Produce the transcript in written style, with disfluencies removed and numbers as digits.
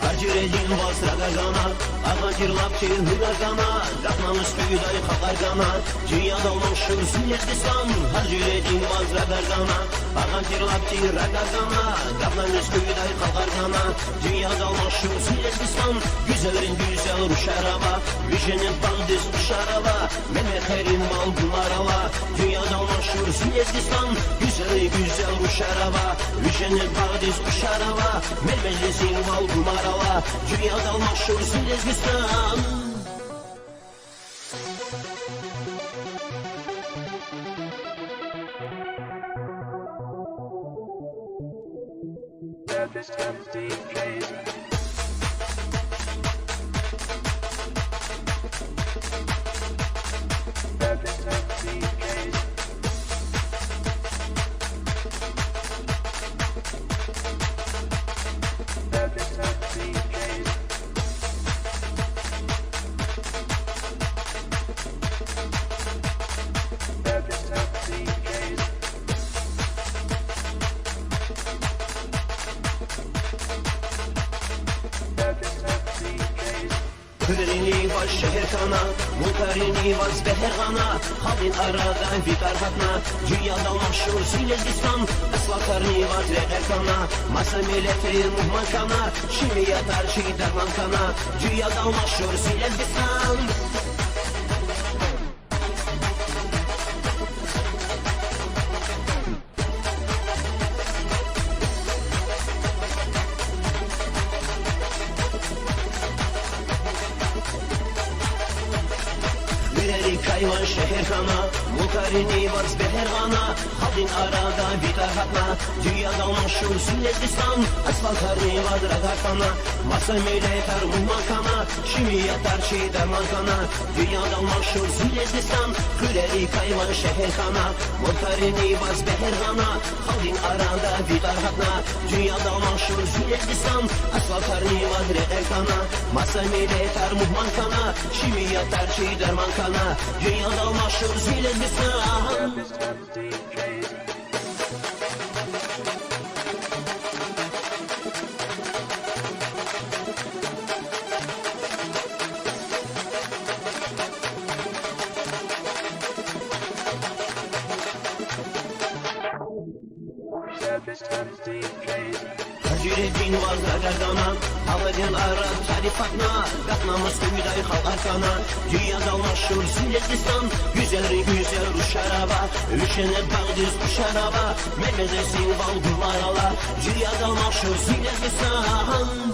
Harcürecin basra gagana, ağacırlapçı hıragana, Qatnamış büyüday xaqargana, Dünyada olmuşur Sünnetlistan. Harcürecin basra gagana, ağacırlapçı ragagana, Qatnamış büyüday xaqargana, Dünyada olmuşur Sünnetlistan. Güzellerin güzel ruş araba, Vişenin bandız kuş araba, Mehmetlerin mal kumarala, Dünyada olmuşur Sünnetlistan. Güzellerin güzel ruş araba, Vişenin bandız kuş araba, Mehmetlerin mal kumarala, Dünyada olmuşur Sünnetlistan. Hürrini var şehirkana, Munkarini var zbehergana, Halin arada vitarhatna, Dünyada maşhur Sünnetlistan. Esvakarni var regerkana, Masa milleti muhmankana, Şimdi yatar şey dermankana, Dünyada maşhur Sünnetlistan. Kayvan şehirkana, Munkarini var zbehergana, Halin arada vitarhatna, Dünyada maşhur Sünnetlistan. Asfaltarni var ragarkana, Masa meyletar muhmankana, Şimdi yatar şey dermankana, Dünyada maşhur Sünnetlistan. Küreri kayvan şehirkana, Munkarini var zbehergana, Halin arada vitarhatna, Dünyada maşhur Sünnetlistan. Asfaltarni var ragarkana, Masa meyletar muhmankana, Şimdi yatar şey dermankana, Dünyada maşhur Sünnetlistan. Harcürecin var ragagana, Ağlayan Arap tarifatna, Qatnamış büyüday xalqarkana, Dünyada maşhur Sünnetlistan. Güzellerin güzel ruş araba, Üşene bağdız kuş araba, Mehmetlerin bal kumarala, Dünyada maşhur Sünnetlistan.